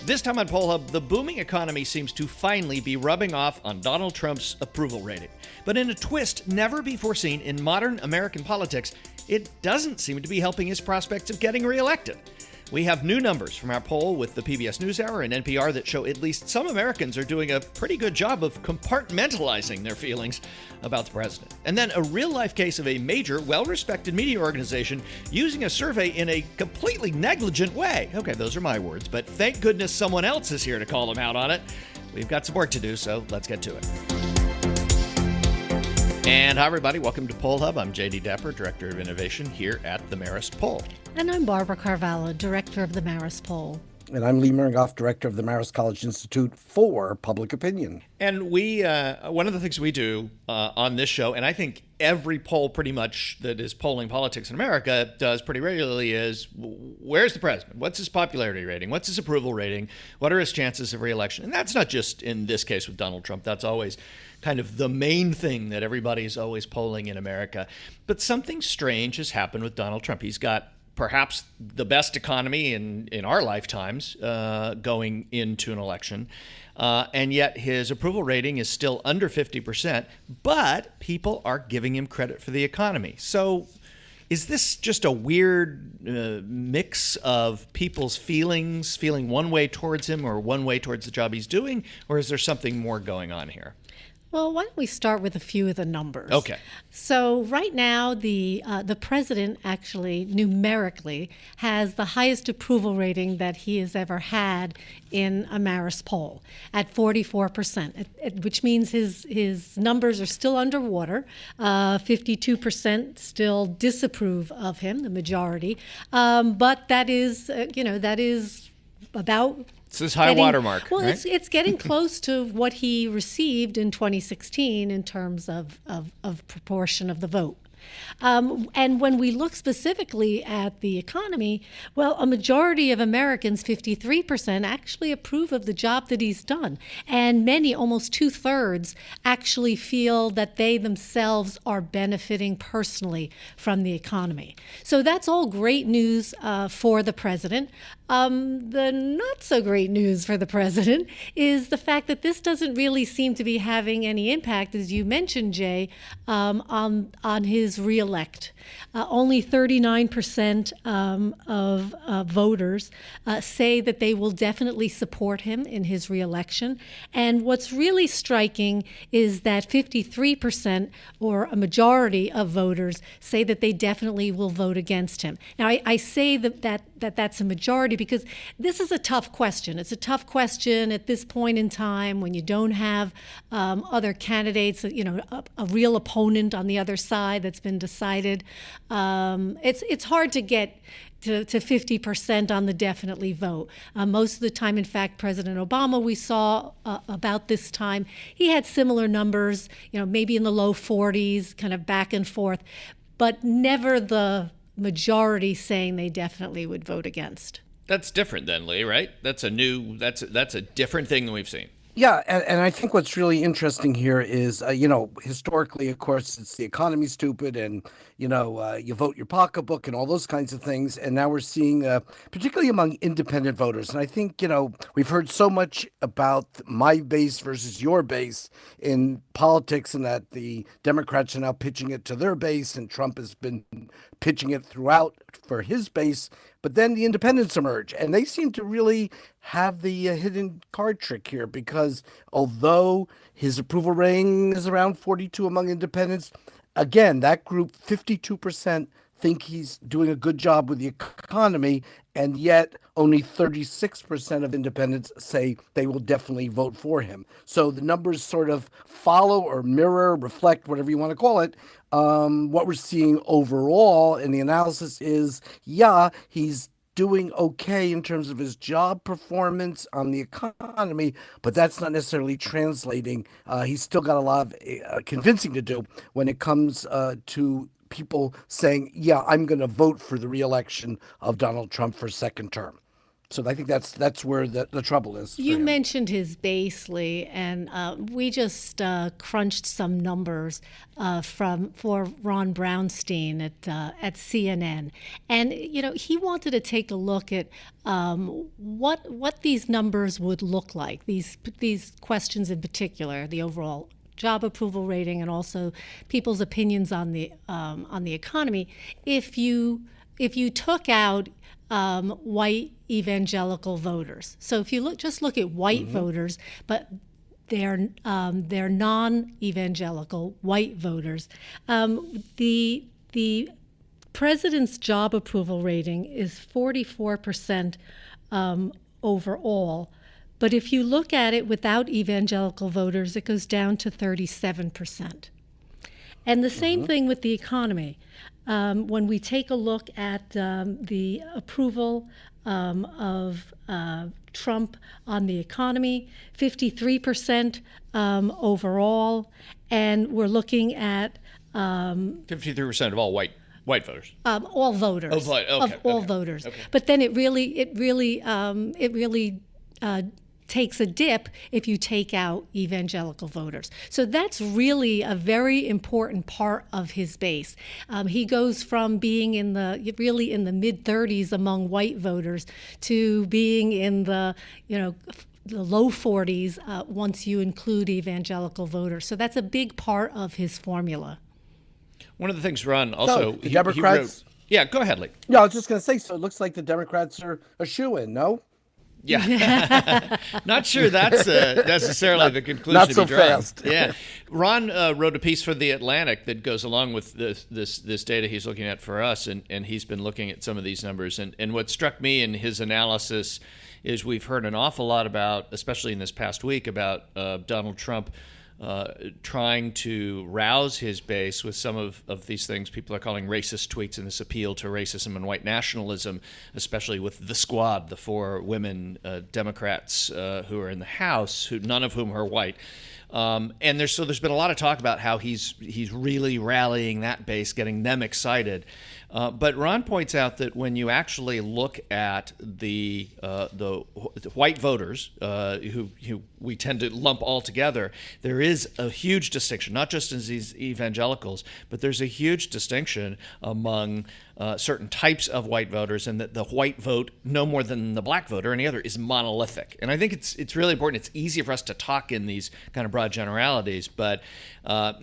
This time on Poll Hub, the booming economy seems to finally be rubbing off on Donald Trump's approval rating. But in a twist never before seen in modern American politics, it doesn't seem to be helping his prospects of getting reelected. We have new numbers from our poll with the PBS NewsHour and NPR that show at least some Americans are doing a pretty good job of compartmentalizing their feelings about the president. And then a real-life case of a major, well-respected media organization using a survey in a completely negligent way. Okay, those are my words, but thank goodness someone else is here to call them out on it. We've got some work to do, so let's get to it. And hi, everybody. Welcome to Poll Hub. I'm J.D. Depper, Director of Innovation here at the Marist Poll. And I'm Barbara Carvalho, Director of the Marist Poll. And I'm Lee Miringoff, Director of the Marist College Institute for Public Opinion. And we, one of the things we do on this show, and I think every poll pretty much that is polling politics in America does pretty regularly, is where's the president? What's his popularity rating? What's his approval rating? What are his chances of reelection? And that's not just in this case with Donald Trump. That's always kind of the main thing that everybody's always polling in America. But something strange has happened with Donald Trump. He's got perhaps the best economy in our lifetimes going into an election. And yet his approval rating is still under 50%, but people are giving him credit for the economy. So is this just a weird mix of people's feelings, feeling one way towards him or one way towards the job he's doing, or is there something more going on here? Well, why don't we start with a few of the numbers? Okay. So right now, the president actually numerically has the highest approval rating that he has ever had in a Marist poll at 44%, which means his numbers are still underwater. 52% still disapprove of him, the majority. But that is about. It's his high watermark. Well, right? it's getting close to what he received in 2016 in terms of proportion of the vote. And when we look specifically at the economy, well, a majority of Americans, 53%, actually approve of the job that he's done. And many, almost 2/3, actually feel that they themselves are benefiting personally from the economy. So that's all great news for the president. The not so great news for the president is the fact that this doesn't really seem to be having any impact, as you mentioned, Jay, on his reelect. Only 39% of voters say that they will definitely support him in his reelection. And what's really striking is that 53%, or a majority of voters, say that they definitely will vote against him. Now, I say that's a majority because this is a tough question. It's a tough question at this point in time when you don't have other candidates, a real opponent on the other side that's been decided. It's hard to get to 50% on the definitely vote. Most of the time, in fact, President Obama, we saw about this time, he had similar numbers, maybe in the low 40s, kind of back and forth, but never the majority saying they definitely would vote against. That's different then, Lee, right? That's a different thing than we've seen. Yeah, and I think what's really interesting here is, historically, of course, it's the economy's stupid and, you vote your pocketbook and all those kinds of things. And now we're seeing, particularly among independent voters. And I think, we've heard so much about my base versus your base in politics, and that the Democrats are now pitching it to their base and Trump has been pitching it throughout for his base. But then the independents emerge, and they seem to really have the hidden card trick here, because although his approval rating is around 42 among independents, again, that group, 52%, think he's doing a good job with the economy, and yet only 36% of independents say they will definitely vote for him. So the numbers sort of follow or mirror, reflect, whatever you want to call it. What we're seeing overall in the analysis is, he's doing okay in terms of his job performance on the economy, but that's not necessarily translating. He's still got a lot of convincing to do when it comes to people saying, I'm going to vote for the reelection of Donald Trump for second term. So I think that's where the trouble is. You mentioned his base, Lee, and we just crunched some numbers for Ron Brownstein at CNN, and he wanted to take a look at what these numbers would look like. These questions in particular, the overall job approval rating, and also people's opinions on the economy. If you took out white evangelical voters. So if you just look at white voters, but they're non-evangelical white voters, the president's job approval rating is 44% overall. But if you look at it without evangelical voters, it goes down to 37%. And the same thing with the economy. When we take a look at the approval of Trump on the economy, 53% overall, and we're looking at 53% of all white voters. All voters. All voters. Okay. But then it really takes a dip if you take out evangelical voters. So that's really a very important part of his base. He goes from being in the mid-30s among white voters to being in the low 40s once you include evangelical voters. So that's a big part of his formula. One of the things, Ron, also the Democrats. Yeah, go ahead, Lee. Yeah, I was just going to say. So it looks like the Democrats are a shoo-in. No. Yeah, not sure that's necessarily the conclusion. Not to so be drawn. fast. Yeah, Ron wrote a piece for The Atlantic that goes along with this data he's looking at for us, and he's been looking at some of these numbers. And what struck me in his analysis is we've heard an awful lot about, especially in this past week, about Donald Trump trying to rouse his base with some of these things people are calling racist tweets, and this appeal to racism and white nationalism, especially with the squad, the 4 women Democrats who are in the House, none of whom are white. And there's been a lot of talk about how he's really rallying that base, getting them excited. But Ron points out that when you actually look at the white voters, who we tend to lump all together, there is a huge distinction, not just in these evangelicals, but there's a huge distinction among certain types of white voters, and that the white vote, no more than the black vote or any other, is monolithic. And I think it's really important. It's easier for us to talk in these kind of broad generalities, but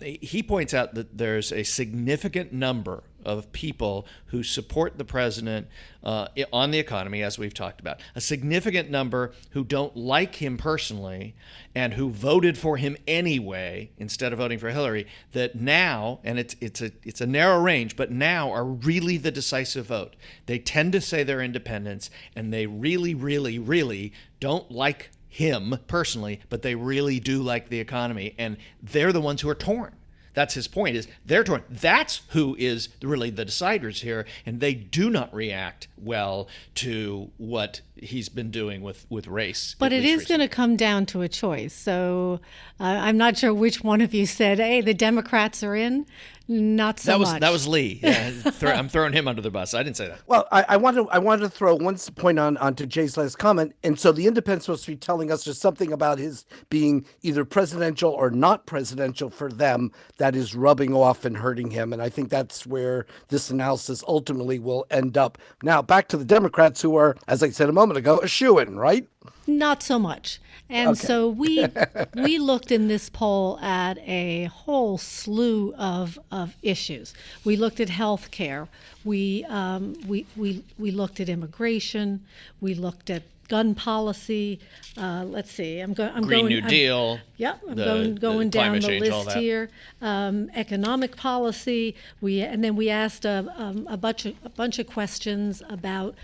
he points out that there's a significant number of people who support the president on the economy, as we've talked about, a significant number who don't like him personally and who voted for him anyway instead of voting for Hillary, that now, and it's a narrow range, but now are really the decisive vote. They tend to say they're independents, and they really, really, really don't like him personally, but they really do like the economy, and they're the ones who are torn. That's his point, is they're torn. That's who is really the deciders here, and they do not react well to what he's been doing with race. But it is going to come down to a choice. So I'm not sure which one of you said, hey, the Democrats are in. Not so much. That was Lee. Yeah, I'm throwing him under the bus. I didn't say that. Well, I wanted to throw one point onto Jay's last comment. And so the independent's supposed to be telling us just something about his being either presidential or not presidential for them that is rubbing off and hurting him. And I think that's where this analysis ultimately will end up. Now, back to the Democrats, who are, as I said a moment ago, a shoo-in, right? Not so much. And so we looked in this poll at a whole slew of issues. We looked at health care. We looked at immigration. We looked at gun policy. Let's see. Green New Deal. I'm going down the list here. Economic policy. And then we asked a bunch of questions about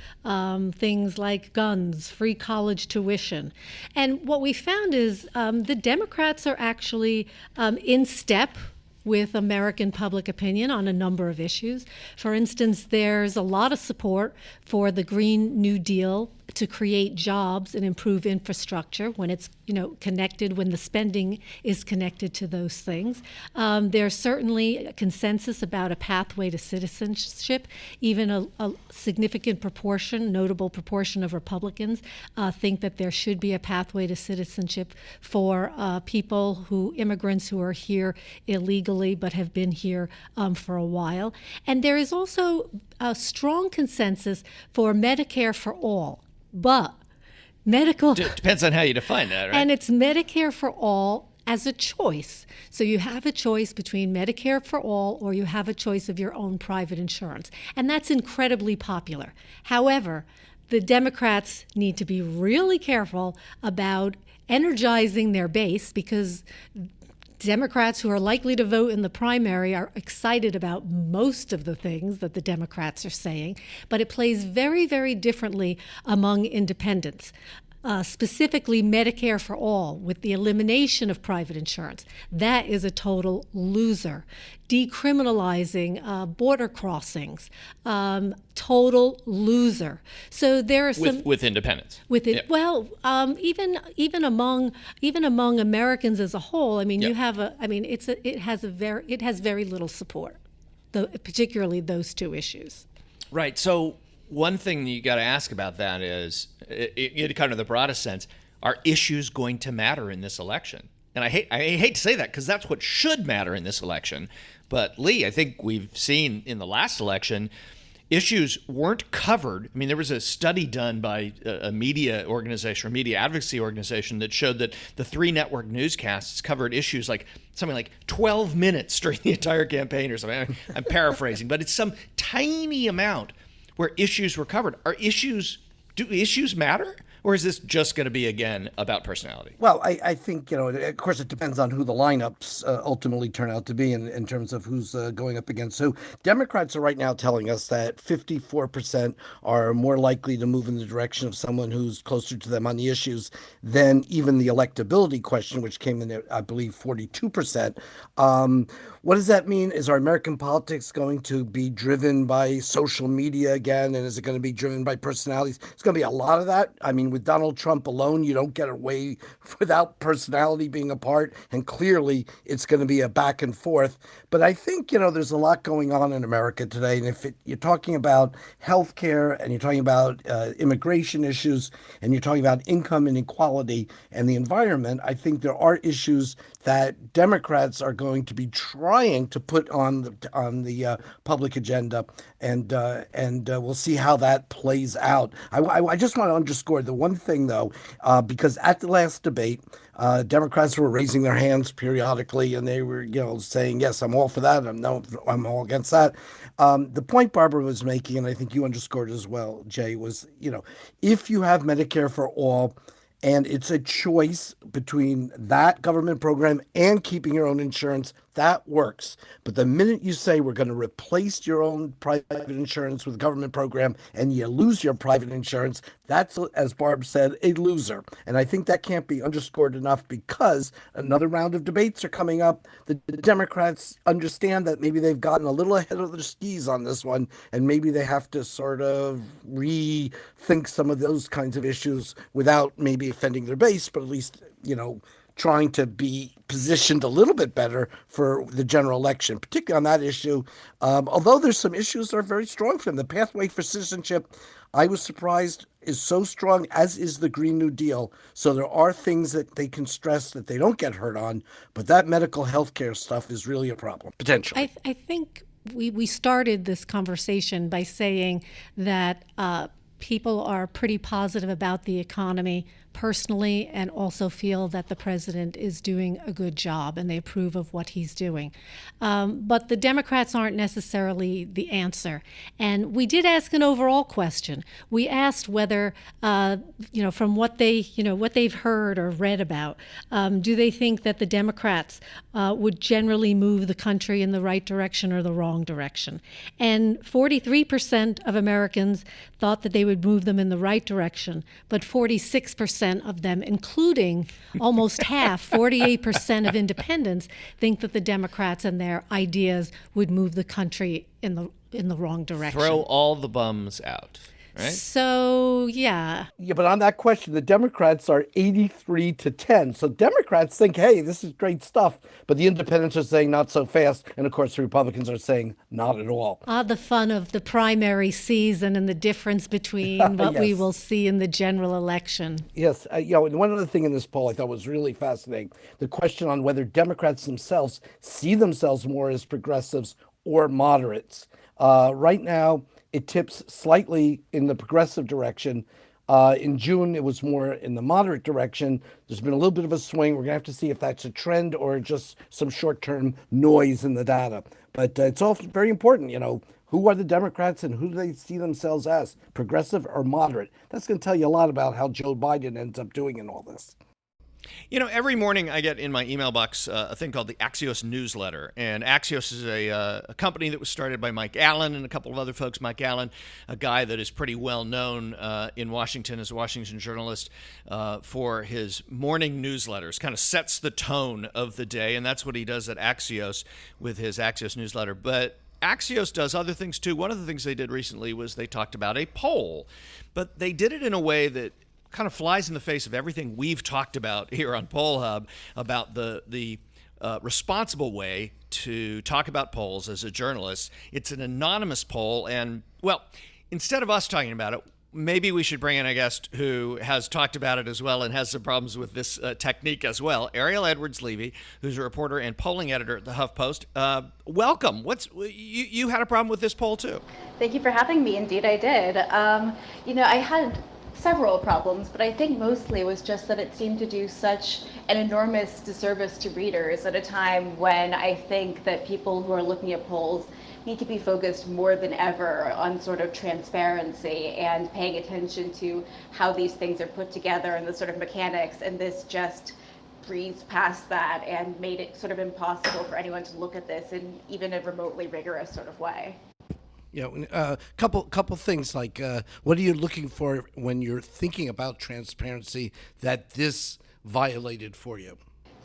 things like guns, free college tuition, and what we found is the Democrats are actually in step with American public opinion on a number of issues. For instance, there's a lot of support for the Green New Deal to create jobs and improve infrastructure when it's connected, when the spending is connected to those things. There's certainly a consensus about a pathway to citizenship. Even a significant proportion, notable proportion of Republicans think that there should be a pathway to citizenship for immigrants who are here illegally but have been here for a while. And there is also a strong consensus for Medicare for all, but depends on how you define that, right? And it's Medicare for all as a choice. So you have a choice between Medicare for all or you have a choice of your own private insurance. And that's incredibly popular. However, the Democrats need to be really careful about energizing their base, because Democrats who are likely to vote in the primary are excited about most of the things that the Democrats are saying, but it plays very, very differently among independents. Specifically Medicare for all, with the elimination of private insurance. That is a total loser. Decriminalizing border crossings, total loser. So there are some with independents. Well, even among Americans as a whole. I mean, it has very little support, particularly those two issues. Right. So one thing you got to ask about that is, in kind of the broadest sense, are issues going to matter in this election? And I hate to say that, because that's what should matter in this election. But Lee, I think we've seen in the last election, issues weren't covered. I mean, there was a study done by a media organization or media advocacy organization that showed that the 3 network newscasts covered issues like something like 12 minutes during the entire campaign or something. I'm paraphrasing, but it's some tiny amount where issues were covered. Do issues matter? Or is this just going to be, again, about personality? Well, I think, of course, it depends on who the lineups ultimately turn out to be in terms of who's going up against who. Democrats are right now telling us that 54% are more likely to move in the direction of someone who's closer to them on the issues than even the electability question, which came in at, I believe, 42%. What does that mean? Is our American politics going to be driven by social media again? And is it going to be driven by personalities? It's going to be a lot of that. I mean, with Donald Trump alone, you don't get away without personality being a part. And clearly, it's going to be a back and forth. But I think, there's a lot going on in America today. And if you're talking about healthcare and you're talking about immigration issues and you're talking about income inequality and the environment, I think there are issues that Democrats are going to be trying to put on the public agenda, and we'll see how that plays out. I just want to underscore the one thing, though, because at the last debate, Democrats were raising their hands periodically, and they were, saying, yes, I'm all for that. I'm all against that. The point Barbara was making, and I think you underscored as well, Jay, was, if you have Medicare for all, and it's a choice between that government program and keeping your own insurance, that works. But the minute you say we're going to replace your own private insurance with a government program and you lose your private insurance, that's, as Barb said, a loser. And I think that can't be underscored enough, because another round of debates are coming up. The Democrats understand that maybe they've gotten a little ahead of their skis on this one, and maybe they have to sort of rethink some of those kinds of issues without maybe offending their base, but at least, trying to be positioned a little bit better for the general election, particularly on that issue. Although there's some issues that are very strong for them. The pathway for citizenship, I was surprised, is so strong, as is the Green New Deal. So there are things that they can stress that they don't get hurt on, but that medical health care stuff is really a problem, potentially. I think we started this conversation by saying that people are pretty positive about the economy personally, and also feel that the president is doing a good job and they approve of what he's doing. But the Democrats aren't necessarily the answer. And we did ask an overall question. We asked whether, from what they've heard or read about, do they think that the Democrats would generally move the country in the right direction or the wrong direction? And 43% of Americans thought that they would move them in the right direction, but 46% of them, including almost half, 48% of independents, think that the Democrats and their ideas would move the country in the wrong direction. Throw all the bums out. right? So, yeah. Yeah, but on that question, the Democrats are 83-10. So Democrats think, hey, this is great stuff. But the independents are saying not so fast. And of course, the Republicans are saying not at all. The fun of the primary season and the difference between what we Yes. will see in the general election. Yes. And one other thing in this poll I thought was really fascinating, the question on whether Democrats themselves see themselves more as progressives or moderates. Right now, it tips slightly in the progressive direction. In June, it was more in the moderate direction. There's been a little bit of a swing. We're going to have to see if that's a trend or just some short-term noise in the data. But it's all very important, who are the Democrats and who do they see themselves as, progressive or moderate? That's going to tell you a lot about how Joe Biden ends up doing in all this. Every morning I get in my email box a thing called the Axios newsletter. And Axios is a company that was started by Mike Allen and a couple of other folks. Mike Allen, a guy that is pretty well known in Washington as a Washington journalist for his morning newsletters, kind of sets the tone of the day. And that's what he does at Axios with his Axios newsletter. But Axios does other things too. One of the things they did recently was they talked about a poll, but they did it in a way that kind of flies in the face of everything we've talked about here on Poll Hub about the responsible way to talk about polls as a journalist. It's an anonymous poll, and well, instead of us talking about it, maybe we should bring in a guest who has talked about it as well and has some problems with this technique as well. Ariel Edwards-Levy, who's a reporter and polling editor at the HuffPost. Welcome. You had a problem with this poll too? Thank you for having me. Indeed, I did. I had several problems, but I think mostly it was just that it seemed to do such an enormous disservice to readers at a time when I think that people who are looking at polls need to be focused more than ever on sort of transparency and paying attention to how these things are put together and the sort of mechanics, and this just breezed past that and made it sort of impossible for anyone to look at this in even a remotely rigorous sort of way. Couple things like what are you looking for when you're thinking about transparency that this violated for you?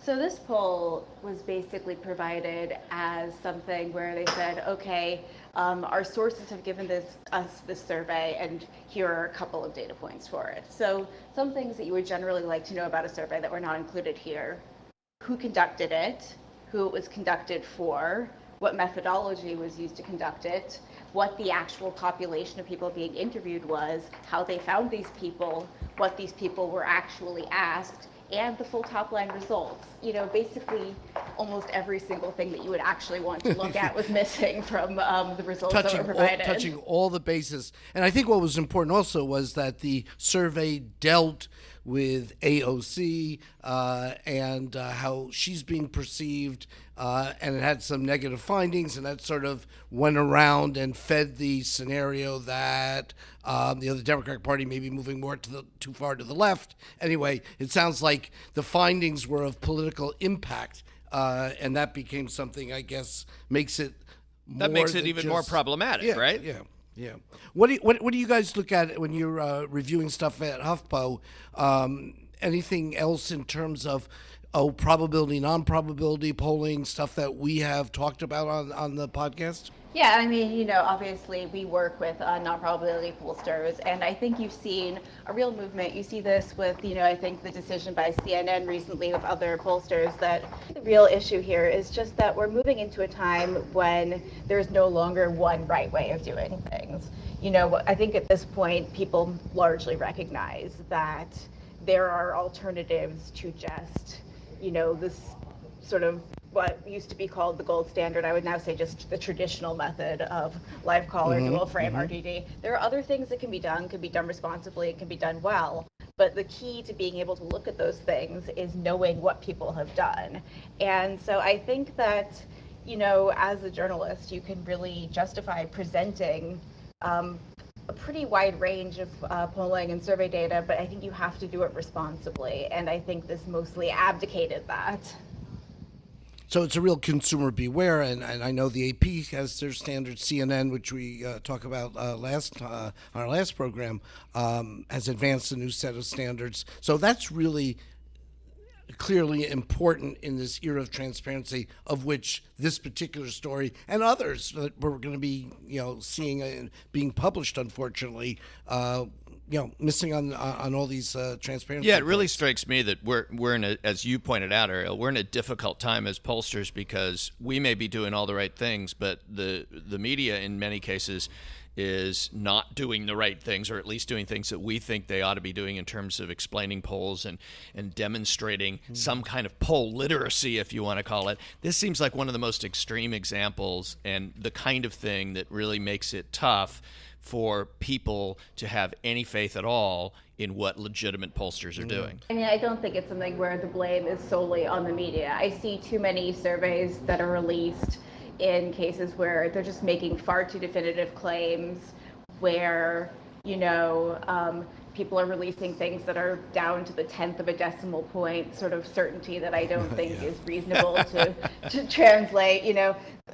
So this poll was basically provided as something where they said, okay, our sources have given us this survey, and here are a couple of data points for it. So some things that you would generally like to know about a survey that were not included here: who conducted it, who it was conducted for, what methodology was used to conduct it, what the actual population of people being interviewed was, how they found these people, what these people were actually asked, and the full top line results. Basically almost every single thing that you would actually want to look at was missing from the results that were provided. Touching all the bases. And I think what was important also was that the survey dealt with AOC and how she's being perceived, and it had some negative findings, and that sort of went around and fed the scenario that the Democratic Party may be moving more too far to the left. Anyway, it sounds like the findings were of political impact, and that became something, I guess, makes it even more problematic, right? Yeah. What do you guys look at when you're reviewing stuff at HuffPo? Anything else in terms of probability, non-probability polling, stuff that we have talked about on the podcast? Yeah, obviously we work with non-probability pollsters, and I think you've seen a real movement. You see this with, I think the decision by CNN recently with other pollsters, that the real issue here is just that we're moving into a time when there's no longer one right way of doing things. I think at this point people largely recognize that there are alternatives to just, this sort of what used to be called the gold standard. I would now say just the traditional method of live call or dual frame RTD. There are other things that can be done responsibly, it can be done well. But the key to being able to look at those things is knowing what people have done. And so I think that, as a journalist, you can really justify presenting a pretty wide range of polling and survey data, but I think you have to do it responsibly. And I think this mostly abdicated that. So it's a real consumer beware, and I know the AP has their standard. CNN, which we talk about on our last program, has advanced a new set of standards. So that's really clearly important in this era of transparency, of which this particular story and others that we're going to be, seeing being published, unfortunately, missing on all these transparency. Yeah, it really points. strikes me that we're in a, as you pointed out, Ariel, we're in a difficult time as pollsters because we may be doing all the right things, but the media in many cases is not doing the right things, or at least doing things that we think they ought to be doing in terms of explaining polls and demonstrating some kind of poll literacy, if you want to call it. This seems like one of the most extreme examples and the kind of thing that really makes it tough for people to have any faith at all in what legitimate pollsters are doing. I mean, I don't think it's something where the blame is solely on the media. I see too many surveys that are released in cases where they're just making far too definitive claims, where, people are releasing things that are down to the 10th of a decimal point sort of certainty that I don't think is reasonable to translate,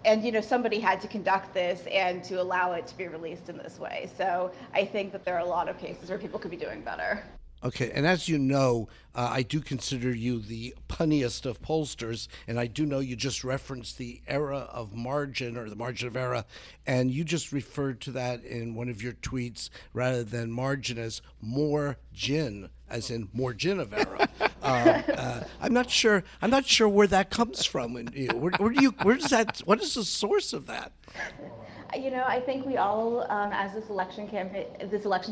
and, somebody had to conduct this and to allow it to be released in this way. So I think that there are a lot of cases where people could be doing better. Okay, and as you know, I do consider you the punniest of pollsters, and I do know you just referenced the era of margin, or the margin of error, and you just referred to that in one of your tweets rather than margin as more gin, as in more gin of error. I'm not sure where that comes from. And what is the source of that? I think we all, as this election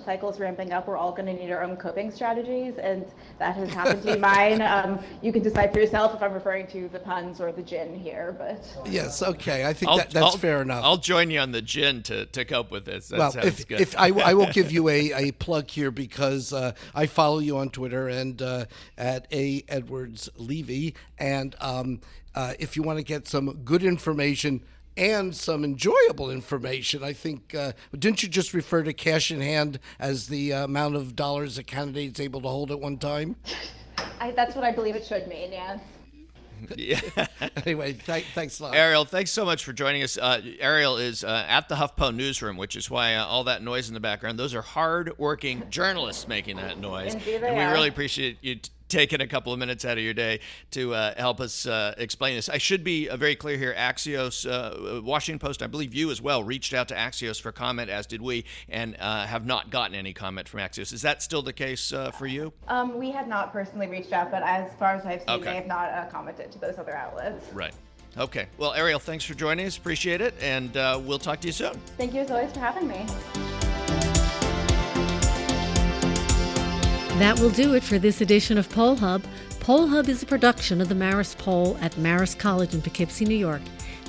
cycle is ramping up, we're all going to need our own coping strategies, and that has happened to be mine. You can decide for yourself if I'm referring to the puns or the gin here, but yes, okay, I think that's fair enough. I'll join you on the gin to cope with this. That sounds good. If I will give you a plug here, because I follow you on Twitter and at Edwards-Levy, and if you want to get some good information and some enjoyable information, I think, didn't you just refer to cash in hand as the amount of dollars a candidate's able to hold at one time? That's what I believe it should mean, yes. Yeah. Anyway, thanks a lot. Ariel, thanks so much for joining us. Ariel is at the HuffPo newsroom, which is why all that noise in the background, those are hard-working journalists making that noise. Indeed they and we are. really appreciate you taking a couple of minutes out of your day to help us explain this. I should be very clear here. Axios, Washington Post, I believe you as well, reached out to Axios for comment, as did we, and have not gotten any comment from Axios. Is that still the case for you? We have not personally reached out, but as far as I've seen, Okay. they have not commented to those other outlets. Right. Okay. Well, Ariel, thanks for joining us. Appreciate it, and we'll talk to you soon. Thank you as always for having me. That will do it for this edition of Poll Hub. Poll Hub is a production of the Marist Poll at Marist College in Poughkeepsie, New York.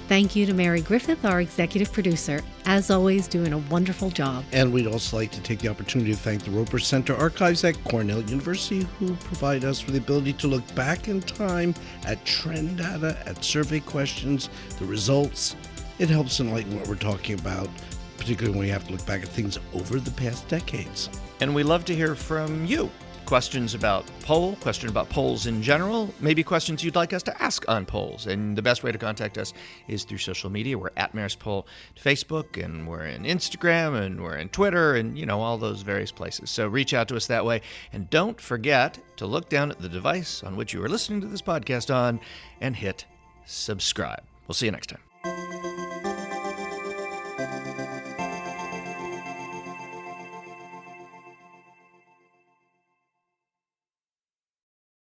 Thank you to Mary Griffith, our executive producer, as always doing a wonderful job. And we'd also like to take the opportunity to thank the Roper Center Archives at Cornell University, who provide us with the ability to look back in time at trend data, at survey questions, the results. It helps enlighten what we're talking about, particularly when you have to look back at things over the past decades. And we love to hear from you. Questions about questions about polls in general, maybe questions you'd like us to ask on polls. And the best way to contact us is through social media. We're at Marist Poll Facebook, and we're in Instagram, and we're in Twitter, and all those various places. So reach out to us that way. And don't forget to look down at the device on which you are listening to this podcast on and hit subscribe. We'll see you next time.